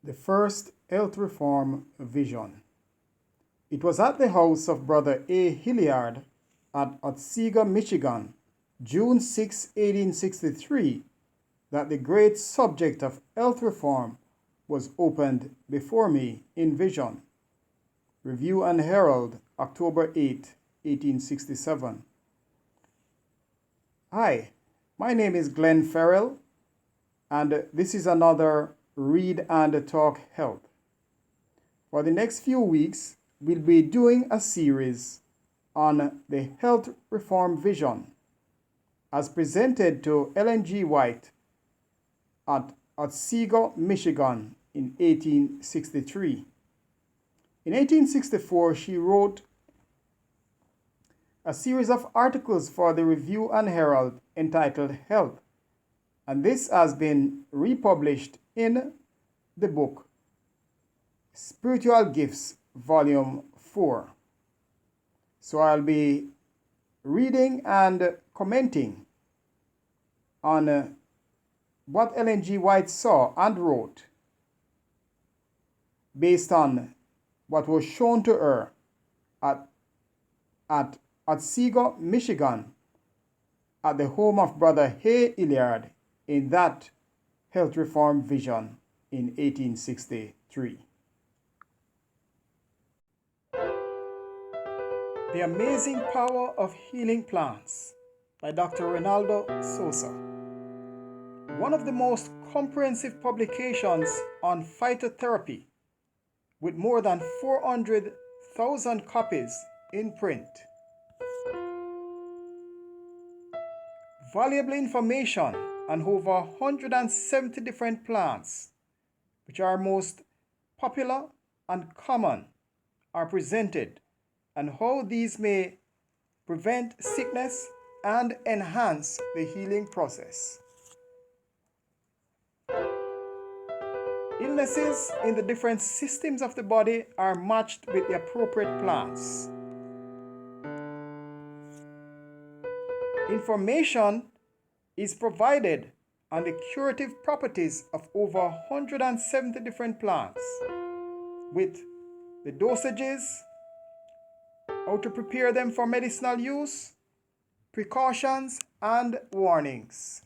The first health reform vision. It was at the house of Brother A. Hilliard at Otsego, Michigan, June 6, 1863, that the great subject of health reform was opened before me in vision. Review and Herald, October 8, 1867. Hi, my name is Glenn Farrell, and this is another Read and Talk Health. For the next few weeks, we'll be doing a series on the health reform vision as presented to Ellen G. White at Otsego, Michigan in 1863. In 1864, she wrote a series of articles for the Review and Herald entitled Health, and this has been republished in the book Spiritual Gifts, Volume 4. So I'll be reading and commenting on what Ellen G. White saw and wrote based on what was shown to her at Otsego, Michigan, at the home of Brother A. Hilliard in that health reform vision in 1863. The Amazing Power of Healing Plants by Dr. Ronaldo Sosa. One of the most comprehensive publications on phytotherapy, with more than 400,000 copies in print. Valuable information on over 170 different plants, which are most popular and common, are presented, and how these may prevent sickness and enhance the healing process. Illnesses in the different systems of the body are matched with the appropriate plants. Information is provided on the curative properties of over 170 different plants, with the dosages, how to prepare them for medicinal use, precautions, and warnings.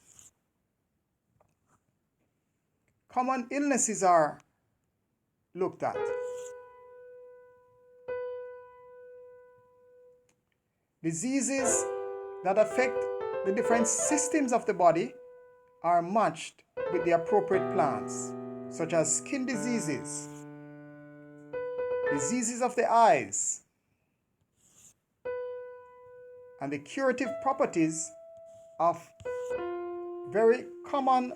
Common illnesses are looked at. Diseases that affect the different systems of the body are matched with the appropriate plants, such as skin diseases, diseases of the eyes, and the curative properties of very common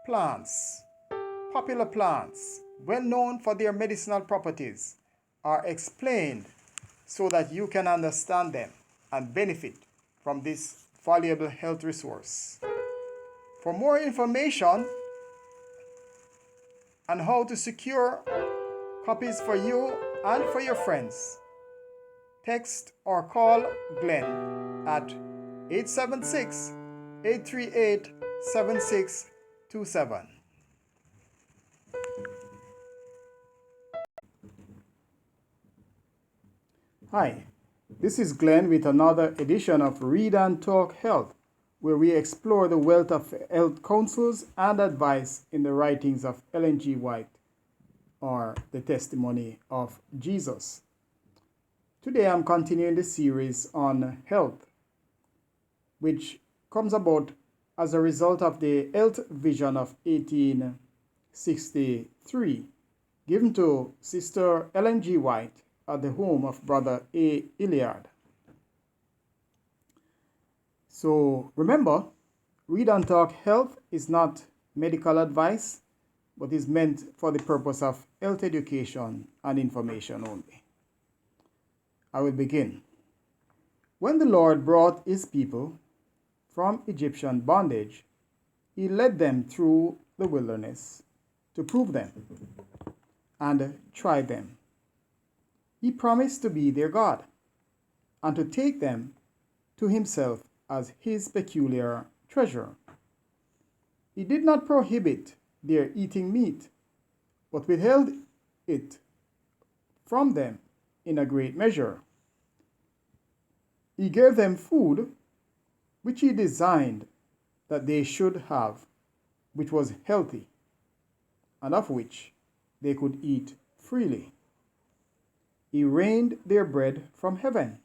plants, popular plants, well known for their medicinal properties, are explained so that you can understand them and benefit from this valuable health resource. For more information on how to secure copies for you and for your friends, text or call Glenn at 876-838-7627. Hi, this is Glenn with another edition of Read and Talk Health, where we explore the wealth of health counsels and advice in the writings of Ellen G. White, or the testimony of Jesus. Today I'm continuing the series on health, which comes about as a result of the health vision of 1863, given to Sister Ellen G. White at the home of Brother A. Hilliard. So remember, Read and Talk Health is not medical advice, but is meant for the purpose of health education and information only. I will begin. When the Lord brought his people from Egyptian bondage, he led them through the wilderness to prove them and try them. He promised to be their God and to take them to himself as his peculiar treasure. He did not prohibit their eating meat, but withheld it from them in a great measure. He gave them food which he designed that they should have, which was healthy, and of which they could eat freely. He rained their bread from heaven,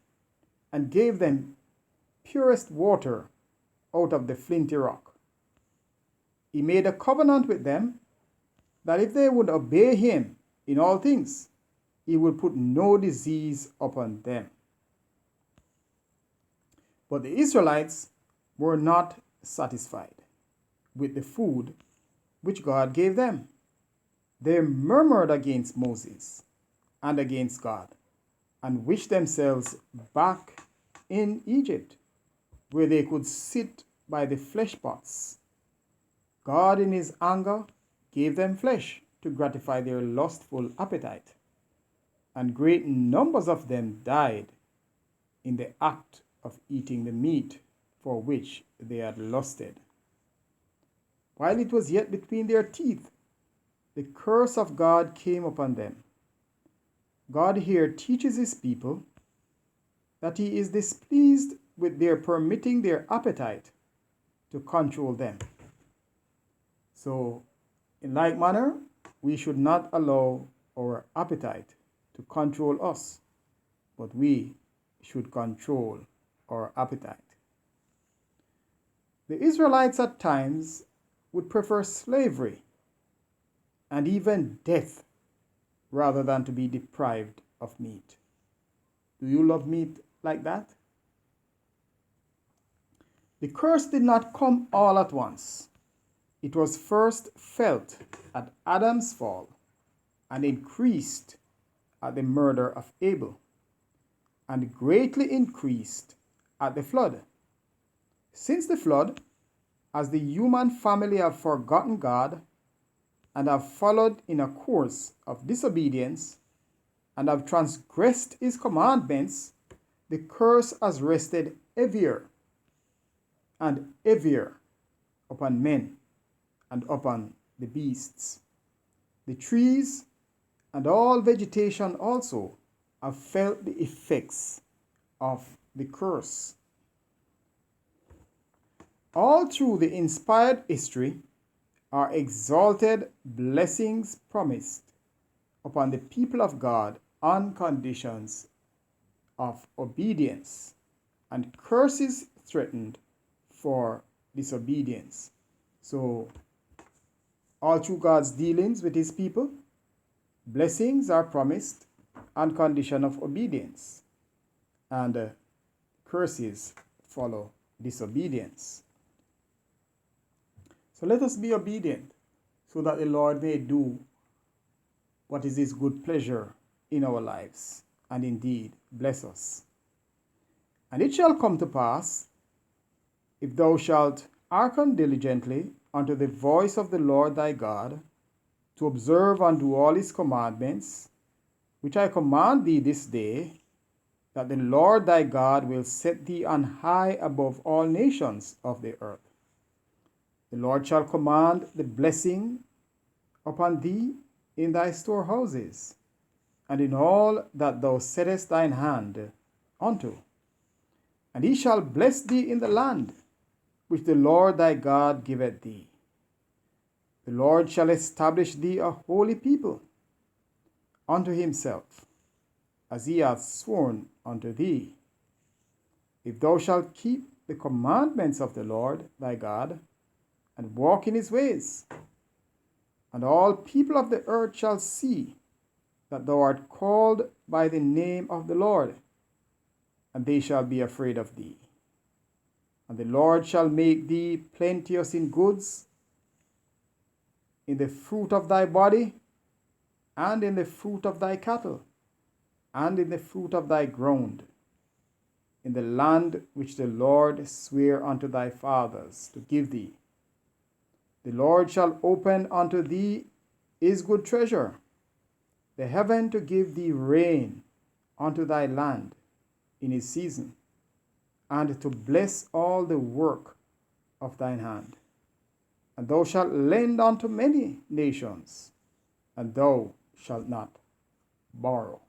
and gave them purest water out of the flinty rock. He made a covenant with them that if they would obey him in all things, he would put no disease upon them. But the Israelites were not satisfied with the food which God gave them. They murmured against Moses and against God, and wished themselves back in Egypt, where they could sit by the flesh pots. God in his anger gave them flesh to gratify their lustful appetite, and great numbers of them died in the act of eating the meat for which they had lusted. While it was yet between their teeth, the curse of God came upon them. God here teaches his people that he is displeased with their permitting their appetite to control them. So, in like manner, we should not allow our appetite to control us, but we should control our appetite. The Israelites at times would prefer slavery and even death rather than to be deprived of meat. Do you love meat like that? The curse did not come all at once. It was first felt at Adam's fall and increased at the murder of Abel, and greatly increased at the flood. Since the flood, as the human family have forgotten God and have followed in a course of disobedience and have transgressed his commandments, the curse has rested heavier and heavier upon men and upon the beasts. The trees and all vegetation also have felt the effects of the curse. All through the inspired history are exalted blessings promised upon the people of God on conditions of obedience, and curses threatened for disobedience. So, all through God's dealings with his people, blessings are promised on condition of obedience, and curses follow disobedience. So let us be obedient, so that the Lord may do what is his good pleasure in our lives, and indeed bless us. And it shall come to pass, if thou shalt hearken diligently unto the voice of the Lord thy God, to observe and do all his commandments, which I command thee this day, that the Lord thy God will set thee on high above all nations of the earth. The Lord shall command the blessing upon thee in thy storehouses, and in all that thou settest thine hand unto. And he shall bless thee in the land which the Lord thy God giveth thee. The Lord shall establish thee a holy people unto himself, as he hath sworn unto thee. If thou shalt keep the commandments of the Lord thy God, and walk in his ways, and all people of the earth shall see that thou art called by the name of the Lord, and they shall be afraid of thee. And the Lord shall make thee plenteous in goods, in the fruit of thy body, and in the fruit of thy cattle, and in the fruit of thy ground, in the land which the Lord sware unto thy fathers to give thee. The Lord shall open unto thee his good treasure, the heaven to give thee rain unto thy land in his season, and to bless all the work of thine hand. And thou shalt lend unto many nations, and thou shalt not borrow.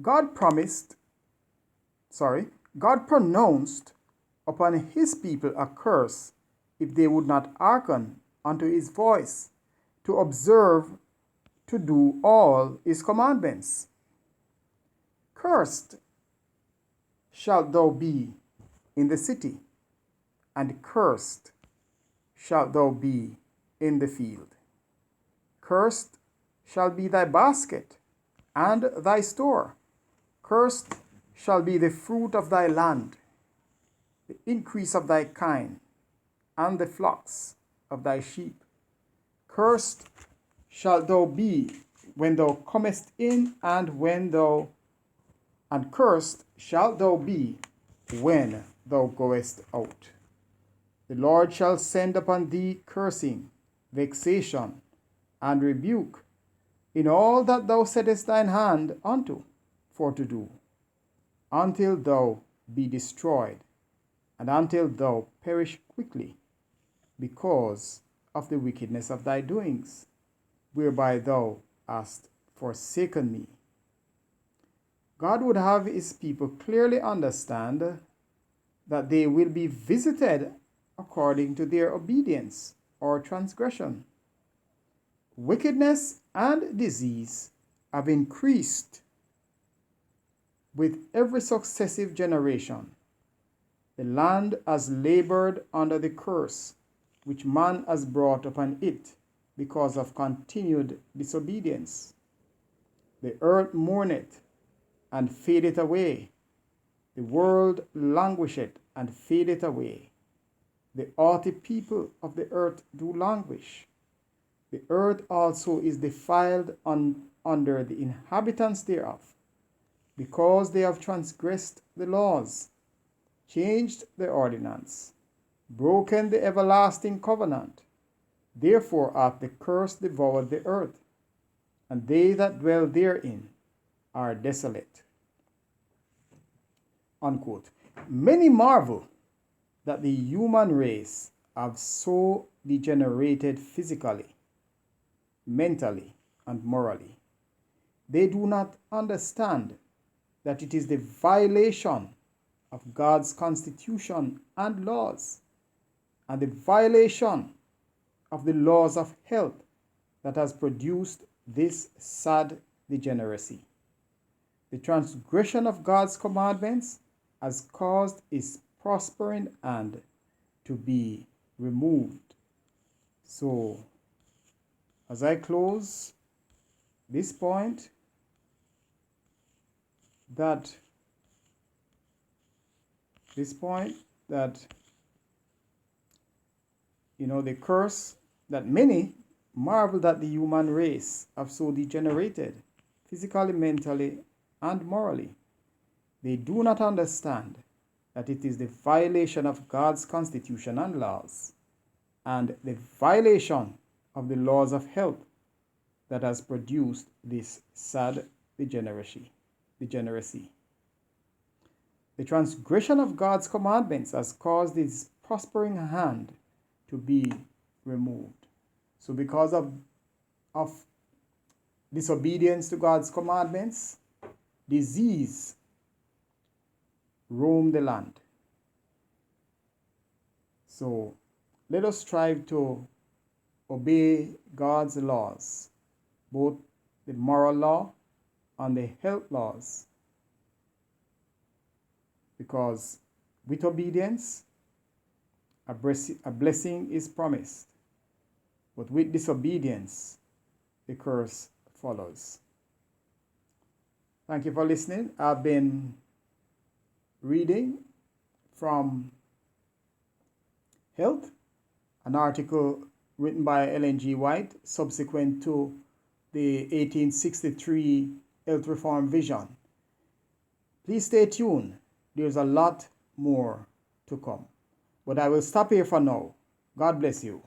God pronounced upon his people a curse if they would not hearken unto his voice, to observe to do all his commandments. Cursed shalt thou be in the city, and cursed shalt thou be in the field. Cursed shall be thy basket and thy store. Cursed shall be the fruit of thy land, the increase of thy kine, and the flocks of thy sheep. Cursed shalt thou be when thou comest in, and cursed shalt thou be when thou goest out. The Lord shall send upon thee cursing, vexation, and rebuke in all that thou settest thine hand unto for to do, until thou be destroyed, and until thou perish quickly, because of the wickedness of thy doings, whereby thou hast forsaken me. God would have his people clearly understand that they will be visited according to their obedience or transgression. Wickedness and disease have increased with every successive generation. The land has labored under the curse which man has brought upon it because of continued disobedience. The earth mourneth and fadeth away. The world languisheth and fadeth away. The haughty people of the earth do languish. The earth also is defiled under the inhabitants thereof, because they have transgressed the laws, changed the ordinance, broken the everlasting covenant. Therefore hath the curse devoured the earth, and they that dwell therein are desolate. Unquote. Many marvel that the human race have so degenerated physically, mentally, and morally. They do not understand that it is the violation of God's constitution and laws, and the violation of the laws of health that has produced this sad degeneracy. The transgression of God's commandments has caused his prospering hand to be removed. So, as I close this point, that the curse that many marvel that the human race have so degenerated physically, mentally, and morally. They do not understand that it is the violation of God's constitution and laws, and the violation of the laws of health that has produced this sad degeneracy. The transgression of God's commandments has caused his prospering hand to be removed. So because of disobedience to God's commandments, disease roamed the land. So let us strive to obey God's laws, both the moral law and the health laws, because with obedience, a blessing is promised, but with disobedience, the curse follows. Thank you for listening. I've been reading from Health, an article written by Ellen G. White subsequent to the 1863 Health Reform Vision. Please stay tuned. There's a lot more to come. But I will stop here for now. God bless you.